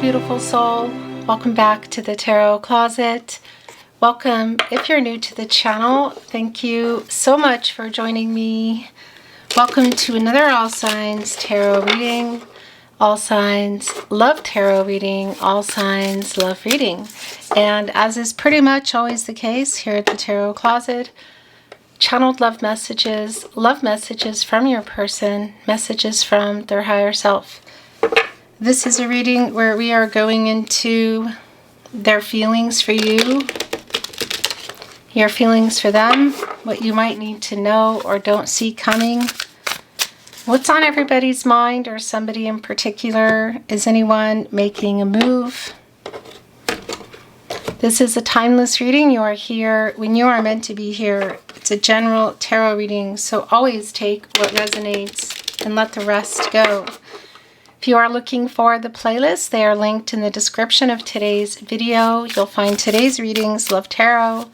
beautiful soul. Welcome back to the Tarot Closet. Welcome. If you're new to the channel, thank you so much for joining me. Welcome to another All Signs Tarot reading. All Signs Love Tarot reading. All Signs Love reading. And as is pretty much always the case here at the Tarot Closet, channeled love messages from your person, messages from their higher self. This is a reading where we are going into their feelings for you, your feelings for them, what you might need to know or don't see coming, what's on everybody's mind or somebody in particular. Is anyone making a move? This is a timeless reading. You are here when you are meant to be here. It's a general tarot reading, so always take what resonates and let the rest go. If you are looking for the playlist, they are linked in the description of today's video. You'll find today's readings, Love Tarot,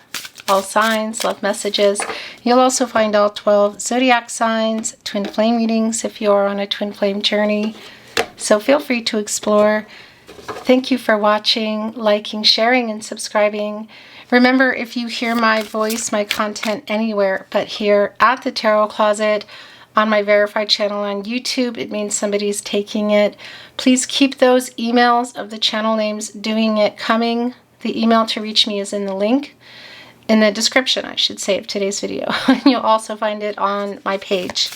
All Signs, Love Messages. You'll also find all 12 Zodiac signs, Twin Flame readings if you are on a Twin Flame journey. So feel free to explore. Thank you for watching, liking, sharing, and subscribing. Remember, if you hear my voice, my content anywhere but here at the Tarot Closet, on my verified channel on YouTube, it means somebody's taking it. Please keep those emails of the channel names doing it coming. The email to reach me is in the link, in the description, I should say, of today's video. And you'll also find it on my page.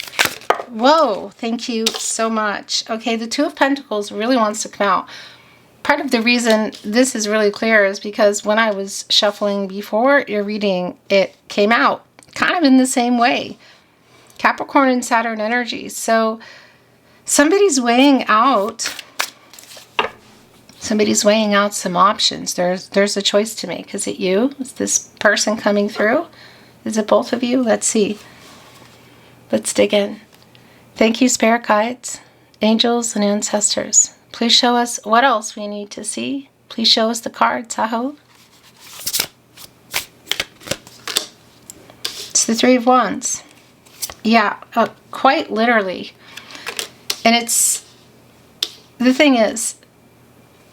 Whoa, thank you so much. Okay, the Two of Pentacles really wants to come out. Part of the reason this is really clear is because when I was shuffling before your reading, it came out kind of in the same way. Capricorn and Saturn energy. So somebody's weighing out some options. There's a choice to make. Is it you? Is this person coming through? Is it both of you? Let's see. Let's dig in. Thank you, spirit guides, angels, and ancestors. Please show us what else we need to see. Please show us the cards, I hope. It's the Three of Wands. Yeah, quite literally. And it's, the thing is,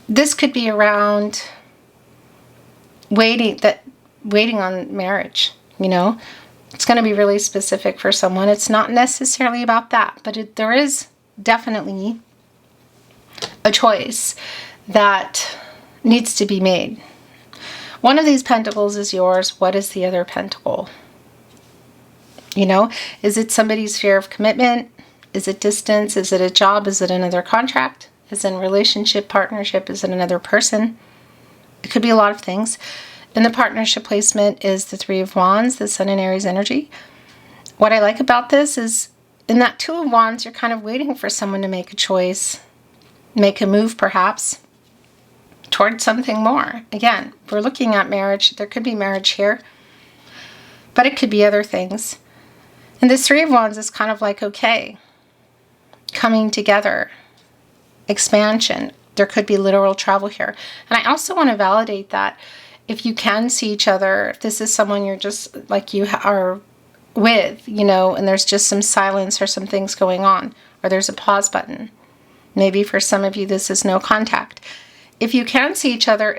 this could be around waiting on marriage, you know. It's going to be really specific for someone. It's not necessarily about that, but there is definitely a choice that needs to be made. One of these pentacles is yours. What is the other pentacle? You know, is it somebody's fear of commitment? Is it distance? Is it a job? Is it another contract? Is it a relationship, partnership? Is it another person? It could be a lot of things. In the partnership placement is the Three of Wands, the Sun and Aries energy. What I like about this is in that Two of Wands, you're kind of waiting for someone to make a choice, make a move perhaps, towards something more. Again, if we're looking at marriage, there could be marriage here, but it could be other things. And this Three of Wands is kind of like, okay, coming together, expansion. There could be literal travel here. And I also want to validate that if you can see each other, if this is someone you're just like you are with, you know, and there's just some silence or some things going on, or there's a pause button. Maybe for some of you, this is no contact. If you can see each other,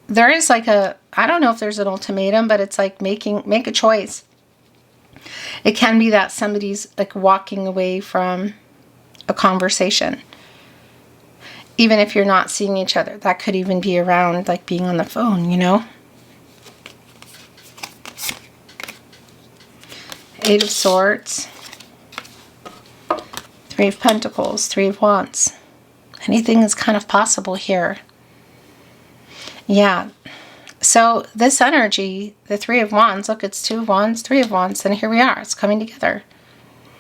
there is like I don't know if there's an ultimatum, but it's like make a choice. It can be that somebody's like walking away from a conversation. Even if you're not seeing each other, that could even be around like being on the phone, you know? Eight of Swords, Three of Pentacles, Three of Wands. Anything is kind of possible here. Yeah. So this energy, the Three of Wands, look, it's Two of Wands, Three of Wands, and here we are. It's coming together.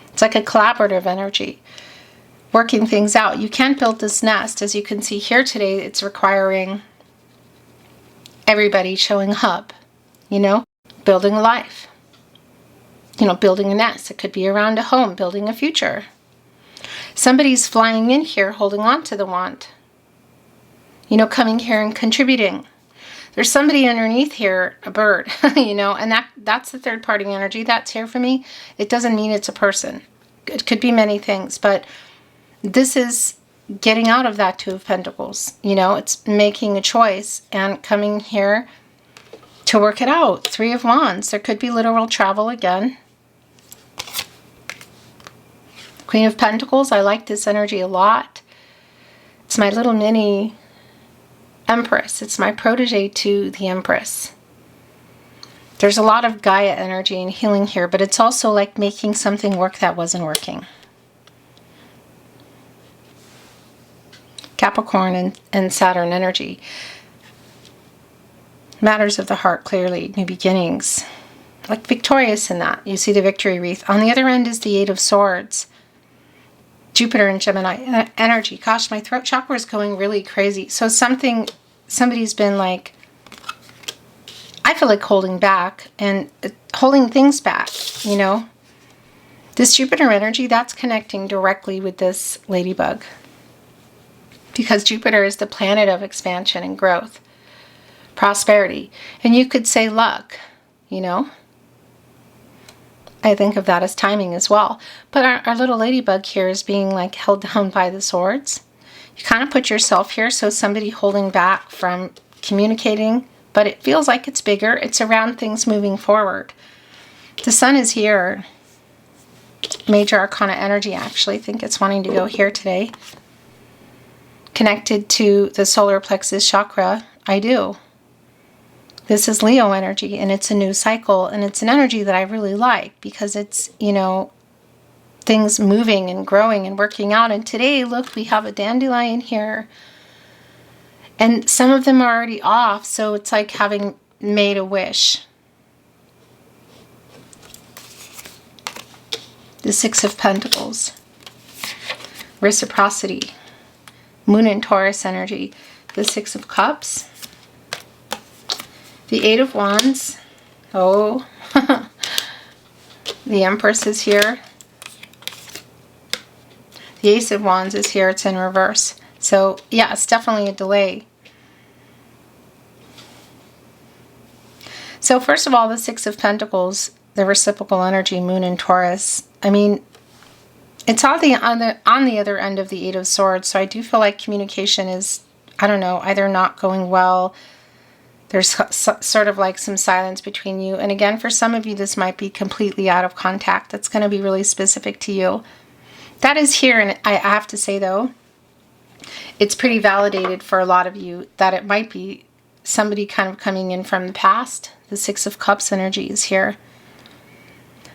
It's like a collaborative energy, working things out. You can't build this nest. As you can see here today, it's requiring everybody showing up, you know, building a life, you know, building a nest. It could be around a home, building a future. Somebody's flying in here, holding on to the wand, you know, coming here and contributing. There's somebody underneath here, a bird, you know, and that's the third party energy that's here for me. It doesn't mean it's a person. It could be many things, but this is getting out of that Two of Pentacles. You know, it's making a choice and coming here to work it out. Three of Wands. There could be literal travel again. Queen of Pentacles. I like this energy a lot. It's my little mini Empress. It's my protege to the Empress. There's a lot of Gaia energy and healing here, but it's also like making something work that wasn't working. Capricorn and Saturn energy. Matters of the heart, clearly. New beginnings. Like victorious in that. You see the victory wreath. On the other end is the Eight of Swords. Jupiter and Gemini energy. Gosh, my throat chakra is going really crazy. So somebody's been like, I feel like holding back and holding things back, you know. This Jupiter energy, that's connecting directly with this ladybug. Because Jupiter is the planet of expansion and growth, prosperity. And you could say luck, you know. I think of that as timing as well. But our little ladybug here is being like held down by the swords. You kind of put yourself here, so somebody holding back from communicating, but it feels like it's bigger. It's around things moving forward. The sun is here. Major Arcana energy, actually. I think it's wanting to go here today. Connected to the solar plexus chakra. I do. This is Leo energy, and it's a new cycle, and it's an energy that I really like because it's, you know, things moving and growing and working out. And today, look, we have a dandelion here, and some of them are already off, so it's like having made a wish. The Six of Pentacles. Reciprocity. Moon and Taurus energy. The Six of Cups. The Eight of Wands. Oh. The Empress is here. The Ace of Wands is here. It's in reverse. So, yeah, it's definitely a delay. So, first of all, the Six of Pentacles, the reciprocal energy, Moon and Taurus. I mean, it's on the other end of the Eight of Swords, so I do feel like communication is, I don't know, either not going well. There's sort of like some silence between you. And again, for some of you, this might be completely out of contact. That's going to be really specific to you. That is here, and I have to say, though, it's pretty validated for a lot of you that it might be somebody kind of coming in from the past. The Six of Cups energy is here.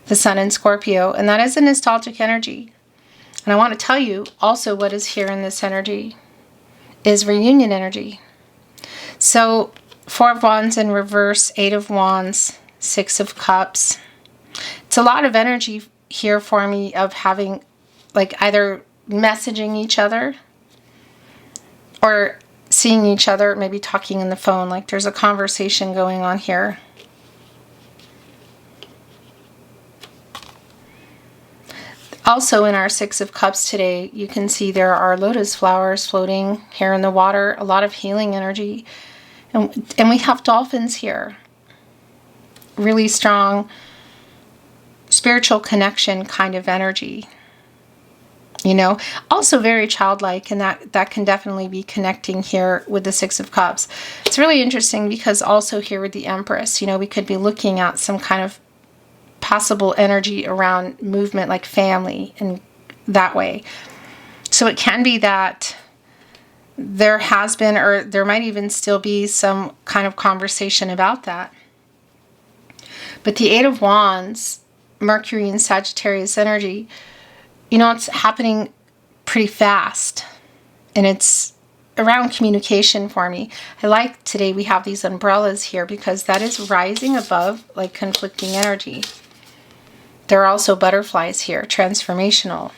The Sun in Scorpio, and that is a nostalgic energy. And I want to tell you also what is here in this energy is reunion energy. So, Four of Wands in reverse, Eight of Wands, Six of Cups. It's a lot of energy here for me of having, like, either messaging each other or seeing each other, maybe talking on the phone. Like, there's a conversation going on here. Also in our Six of Cups today, you can see there are lotus flowers floating here in the water, a lot of healing energy. And we have dolphins here. Really strong spiritual connection kind of energy. You know, also very childlike, and that can definitely be connecting here with the Six of Cups. It's really interesting because also here with the Empress, you know, we could be looking at some kind of possible energy around movement, like family and that way. So it can be that there has been, or there might even still be, some kind of conversation about that. But the Eight of Wands, Mercury and Sagittarius energy, you know, it's happening pretty fast. And it's around communication for me. I like today we have these umbrellas here because that is rising above like conflicting energy. There are also butterflies here, transformational.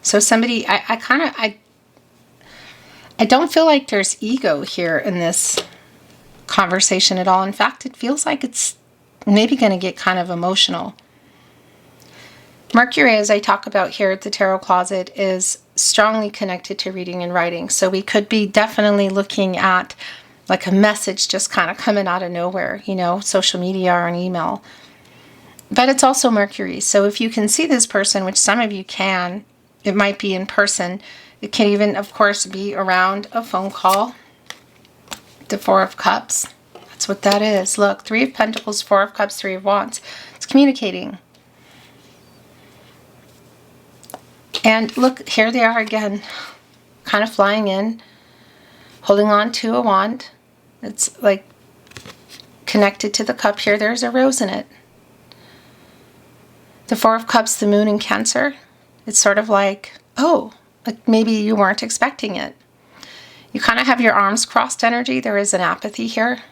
So somebody, I don't feel like there's ego here in this conversation at all. In fact, it feels like it's maybe going to get kind of emotional. Mercury, as I talk about here at the Tarot Closet, is strongly connected to reading and writing. So we could be definitely looking at like a message just kind of coming out of nowhere, you know, social media or an email. But it's also Mercury. So if you can see this person, which some of you can, it might be in person, It can even, of course, be around a phone call. The Four of Cups. That's what that is. Look, Three of Pentacles, Four of Cups, Three of Wands. It's communicating. And look, here they are again, kind of flying in, holding on to a wand. It's like connected to the cup here. There's a rose in it. The Four of Cups, the Moon in Cancer. It's sort of like, oh, like maybe you weren't expecting it. You kind of have your arms crossed energy. There is an apathy here.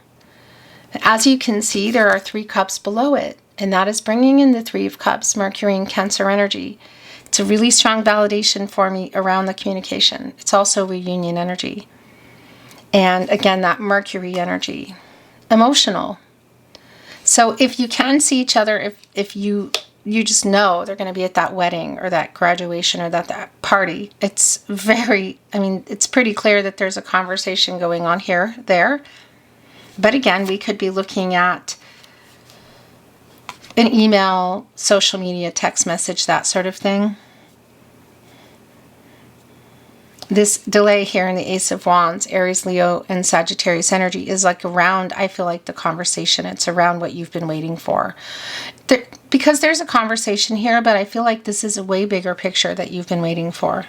As you can see, there are 3 cups below it, and that is bringing in the Three of Cups, Mercury and Cancer energy. It's a really strong validation for me around the communication. It's also reunion energy. And again, that Mercury energy. Emotional. So if you can see each other, if you just know they're going to be at that wedding or that graduation or that party, it's very, I mean, it's pretty clear that there's a conversation going on here, there. But again, we could be looking at an email, social media, text message, that sort of thing. This delay here in the Ace of Wands, Aries, Leo, and Sagittarius energy is like around, I feel like, the conversation. It's around what you've been waiting for. Because there's a conversation here, but I feel like this is a way bigger picture that you've been waiting for.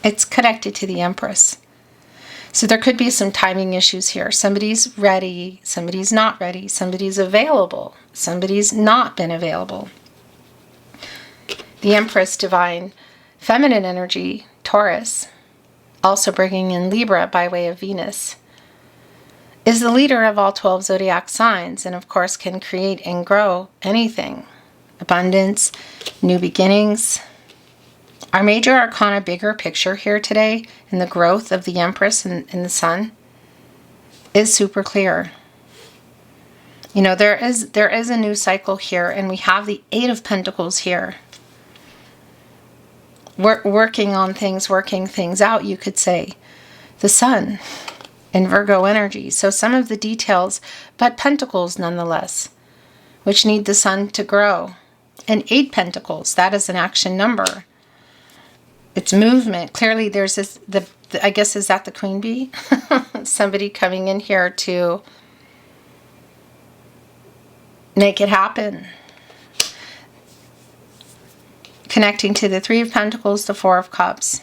It's connected to the Empress. So there could be some timing issues here. Somebody's ready, somebody's not ready, somebody's available, somebody's not been available. The Empress, divine feminine energy, Taurus, also bringing in Libra by way of Venus, is the leader of all 12 zodiac signs, and of course can create and grow anything. Abundance, new beginnings. Our major arcana bigger picture here today in the growth of the Empress and the Sun is super clear. You know, there is a new cycle here, and we have the Eight of Pentacles here. We're working on things, working things out, you could say. The Sun in Virgo energy. So some of the details, but Pentacles nonetheless, which need the Sun to grow. And 8 Pentacles, that is an action number. It's movement. Clearly there's this, I guess, is that the Queen Bee? Somebody coming in here to make it happen. Connecting to the Three of Pentacles, the Four of Cups.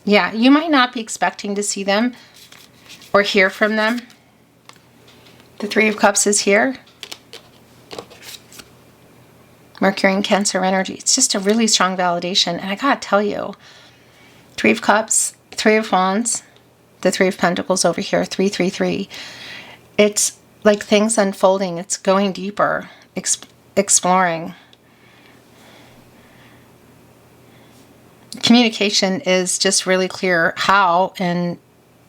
Yeah, you might not be expecting to see them or hear from them. The Three of Cups is here. Mercury and Cancer energy. It's just a really strong validation. And I gotta tell you, Three of Cups, Three of Wands, the Three of Pentacles over here, 333. It's like things unfolding. It's going deeper, exploring. Communication is just really clear how and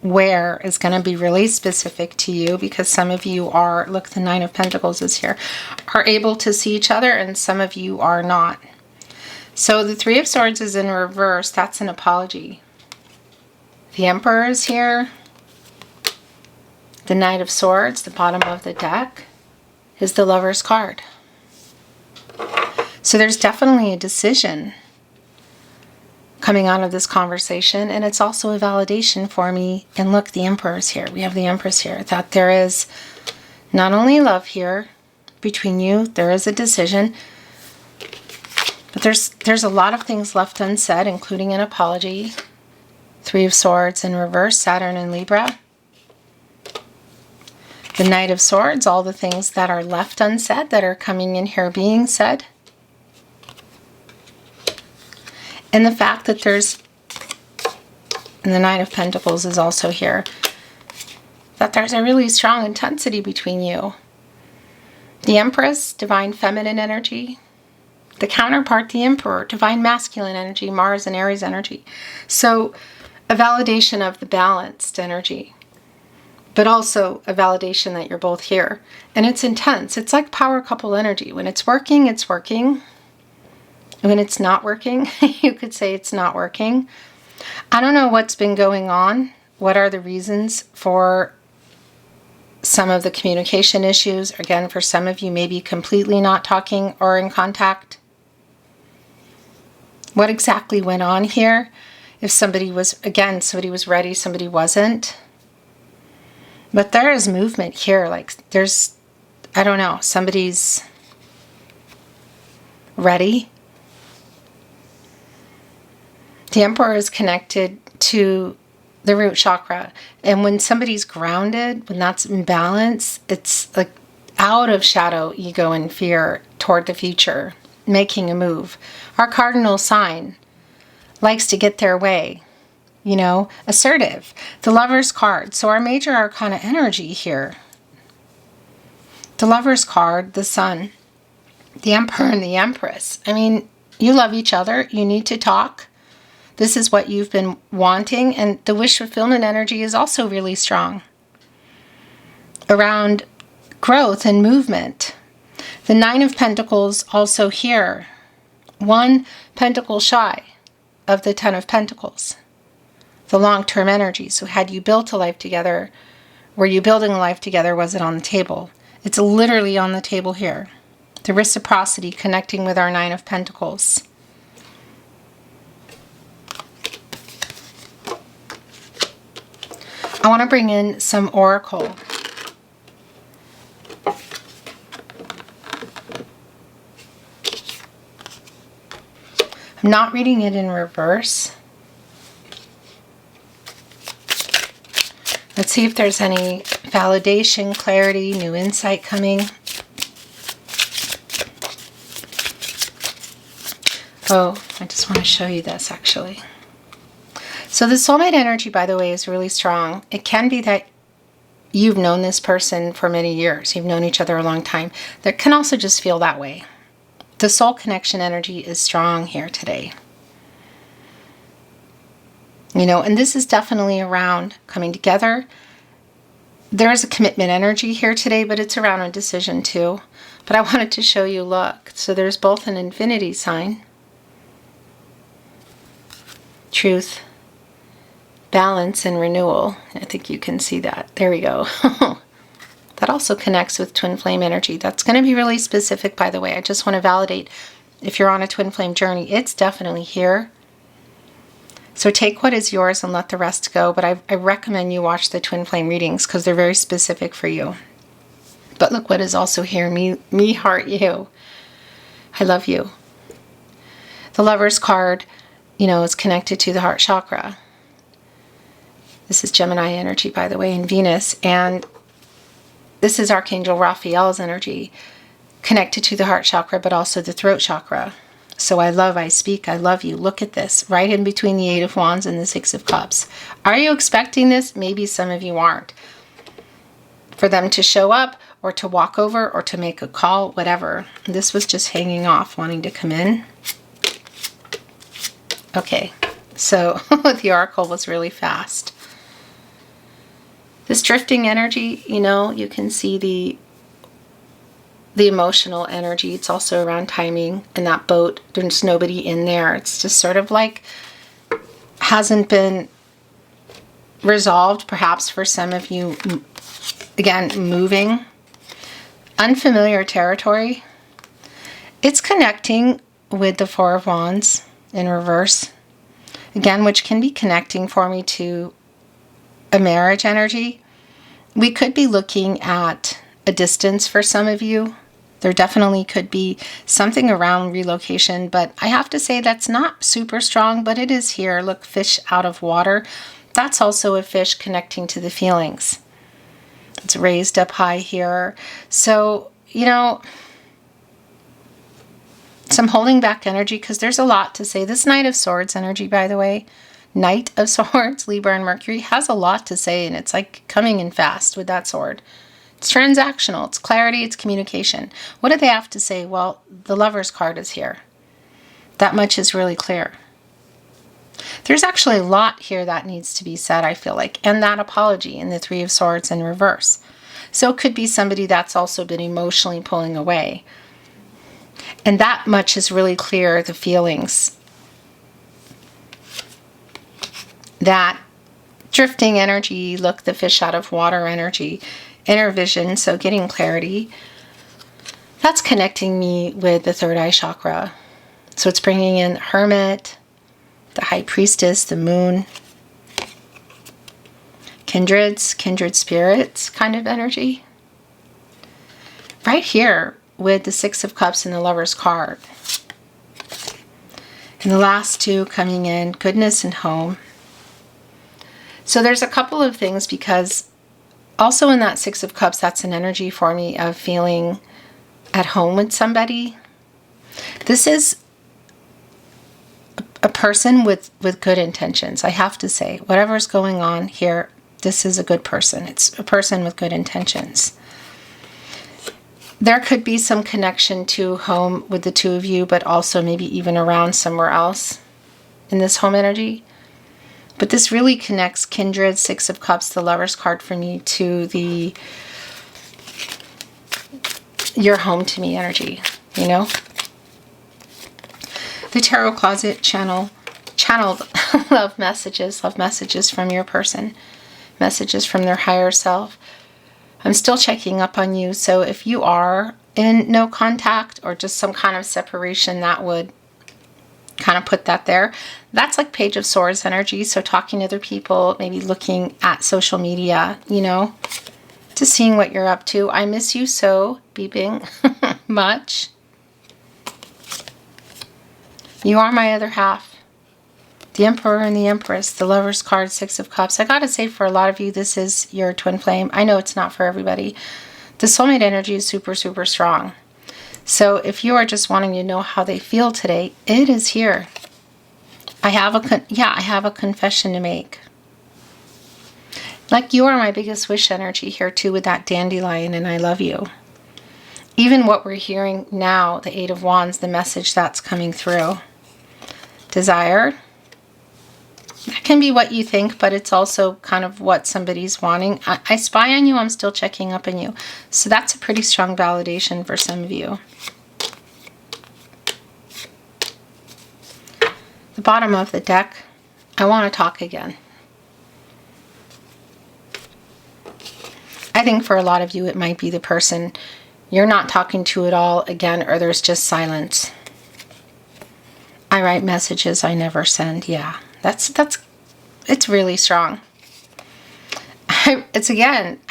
where is going to be really specific to you, because some of you are, look, the Nine of Pentacles is here, are able to see each other, and some of you are not. So the Three of Swords is in reverse. That's an apology. The Emperor is here. The Knight of Swords, the bottom of the deck, is the Lover's card. So there's definitely a decision coming out of this conversation, and it's also a validation for me. And look, the Emperor is here. We have the Empress here. That there is not only love here between you, there is a decision, but there's a lot of things left unsaid, including an apology. Three of Swords in reverse, Saturn and Libra. The Knight of Swords, all the things that are left unsaid that are coming in here being said. And the fact that there's, and the Nine of Pentacles is also here, that there's a really strong intensity between you. The Empress, divine feminine energy. The counterpart, the Emperor, divine masculine energy, Mars and Aries energy. So a validation of the balanced energy, but also a validation that you're both here. And it's intense. It's like power couple energy. When it's working, it's working. When it's not working, you could say it's not working. I don't know what's been going on. What are the reasons for some of the communication issues? Again, for some of you, maybe completely not talking or in contact. What exactly went on here? If somebody was, again, somebody was ready, somebody wasn't. But there is movement here. Like there's, I don't know, somebody's ready. The Emperor is connected to the root chakra. And when somebody's grounded, when that's in balance, it's like out of shadow, ego, and fear toward the future, making a move. Our cardinal sign likes to get their way, you know, assertive. The Lover's card. So our major arcana energy here. The Lover's card, the Sun, the Emperor, and the Empress. I mean, you love each other. You need to talk. This is what you've been wanting. And the wish fulfillment energy is also really strong around growth and movement. The Nine of Pentacles also here. One pentacle shy of the Ten of Pentacles. The long-term energy. So had you built a life together, were you building a life together? Was it on the table? It's literally on the table here. The reciprocity connecting with our Nine of Pentacles. I want to bring in some oracle. I'm not reading it in reverse. Let's see if there's any validation, clarity, new insight coming. Oh, I just want to show you this actually. So the soulmate energy, by the way, is really strong. It can be that you've known this person for many years. You've known each other a long time. That can also just feel that way. The soul connection energy is strong here today. You know, and this is definitely around coming together. There is a commitment energy here today, but it's around a decision too. But I wanted to show you, look. So there's both an infinity sign. Truth. Balance and renewal. I think you can see that. There we go. That also connects with twin flame energy. That's going to be really specific, by the way. I just want to validate if you're on a twin flame journey, it's definitely here. So take what is yours and let the rest go. But I recommend you watch the twin flame readings because they're very specific for you. But look what is also here. Me, heart, you. I love you. The Lover's card, you know, is connected to the heart chakra. This is Gemini energy, by the way, and Venus. And this is Archangel Raphael's energy connected to the heart chakra, but also the throat chakra. So I love, I speak, I love you. Look at this, right in between the Eight of Wands and the Six of Cups. Are you expecting this? Maybe some of you aren't. For them to show up or to walk over or to make a call, whatever. This was just hanging off, wanting to come in. Okay, so the oracle was really fast. This drifting energy, you know, you can see the emotional energy. It's also around timing. And that boat, there's nobody in there. It's just sort of like hasn't been resolved, perhaps for some of you. Again, moving. Unfamiliar territory. It's connecting with the Four of Wands in reverse. Again, which can be connecting for me to a marriage energy. We could be looking at a distance for some of you. There definitely could be something around relocation, but I have to say that's not super strong, but it is here. Look, fish out of water. That's also a fish connecting to the feelings. It's raised up high here. So, you know, some holding back energy because there's a lot to say. This Knight of Swords energy, by the way, Knight of Swords, Libra and Mercury, has a lot to say, and it's like coming in fast with that sword. It's transactional, it's clarity, it's communication. What do they have to say? Well, the Lover's card is here. That much is really clear. There's actually a lot here that needs to be said, I feel like, and that apology in the Three of Swords in reverse. So it could be somebody that's also been emotionally pulling away. And that much is really clear, the feelings. That drifting energy, look, the fish out of water energy, inner vision, so getting clarity. That's connecting me with the third eye chakra. So it's bringing in Hermit, the High Priestess, the Moon, kindreds, kindred spirits kind of energy. Right here with the Six of Cups and the Lover's card. And the last two coming in, goodness and home. So there's a couple of things, because also in that Six of Cups, that's an energy for me of feeling at home with somebody. This is a person with good intentions. I have to say, whatever's going on here, this is a good person. It's a person with good intentions. There could be some connection to home with the two of you, but also maybe even around somewhere else in this home energy. But this really connects kindred, Six of Cups, the Lover's card for me, to the you're home to me energy, you know? The Tarot Closet channeled love messages from your person, messages from their higher self. I'm still checking up on you, so if you are in no contact or just some kind of separation, that would kind of put that there. That's like Page of Swords energy, so talking to other people, maybe looking at social media, you know, just seeing what you're up to. I miss you so, beeping, much. You are my other half. The Emperor and the Empress, the Lover's card, Six of Cups. I gotta say, for a lot of you, this is your twin flame. I know it's not for everybody. The soulmate energy is super, super strong. So if you are just wanting to know how they feel today, it is here. I have a confession to make. Like, you are my biggest wish energy here too, with that dandelion, and I love you. Even what we're hearing now, the Eight of Wands, the message that's coming through. Desire. That can be what you think, but it's also kind of what somebody's wanting. I spy on you. I'm still checking up on you. So that's a pretty strong validation for some of you. The bottom of the deck. I want to talk again. I think for a lot of you, it might be the person you're not talking to at all again, or there's just silence. I write messages I never send. Yeah. It's really strong. I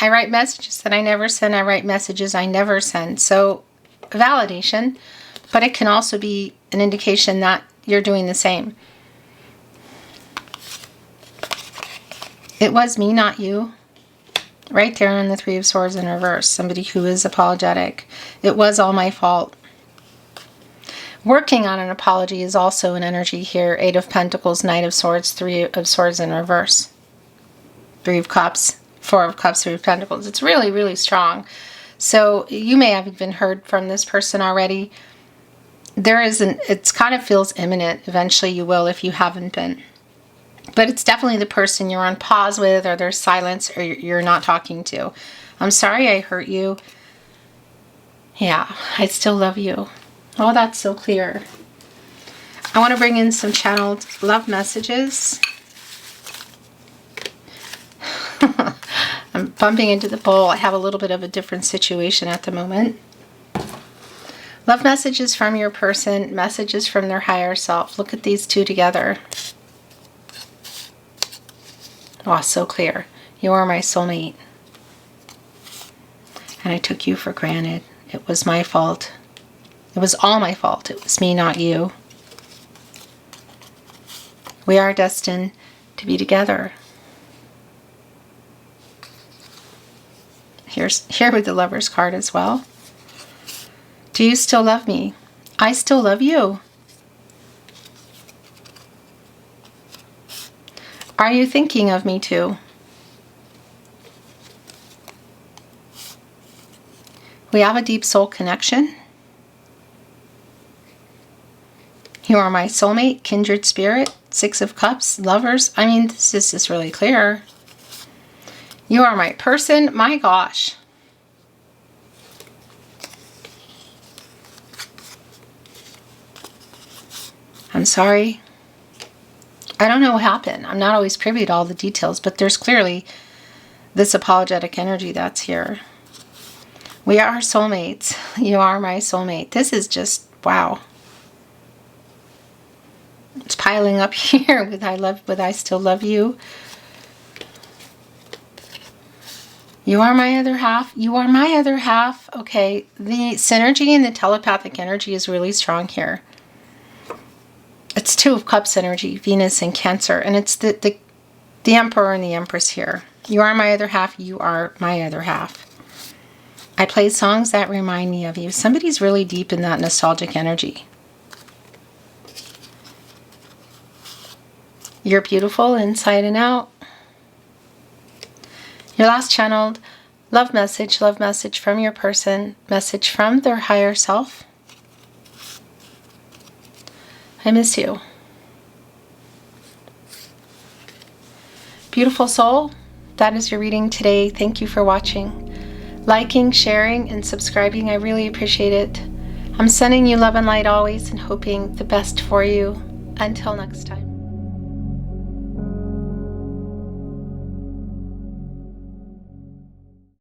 write messages that I never send. I write messages I never send. So, validation, but it can also be an indication that you're doing the same. It was me, not you. Right there on the Three of Swords in reverse. Somebody who is apologetic. It was all my fault. Working on an apology is also an energy here. Eight of Pentacles, Knight of Swords, Three of Swords in reverse. Three of Cups, Four of Cups, Three of Pentacles. It's really, really strong. So you may have even heard from this person already. It kind of feels imminent. Eventually you will if you haven't been. But it's definitely the person you're on pause with, or there's silence, or you're not talking to. I'm sorry I hurt you. Yeah, I still love you. Oh, that's so clear. I want to bring in some channeled love messages. I'm bumping into the bowl. I have a little bit of a different situation at the moment. Love messages from your person, messages from their higher self. Look at these two together. Oh, so clear. You are my soulmate. And I took you for granted. It was my fault. It was all my fault. It was me, not you. We are destined to be together. Here with the Lover's card as well. Do you still love me? I still love you. Are you thinking of me too? We have a deep soul connection. You are my soulmate, kindred spirit, Six of Cups, lovers. I mean, this is just really clear. You are my person. My gosh. I'm sorry. I don't know what happened. I'm not always privy to all the details, but there's clearly this apologetic energy that's here. We are soulmates. You are my soulmate. This is just, wow. It's piling up here with I still love you. You are my other half. You are my other half. Okay, the synergy and the telepathic energy is really strong here. It's Two of Cups energy, Venus and Cancer, and it's the Emperor and the Empress here. You are my other half. You are my other half. I play songs that remind me of you. Somebody's really deep in that nostalgic energy. You're beautiful inside and out. Your last channeled love message from your person, message from their higher self. I miss you. Beautiful soul, that is your reading today. Thank you for watching. Liking, sharing, and subscribing, I really appreciate it. I'm sending you love and light always and hoping the best for you. Until next time.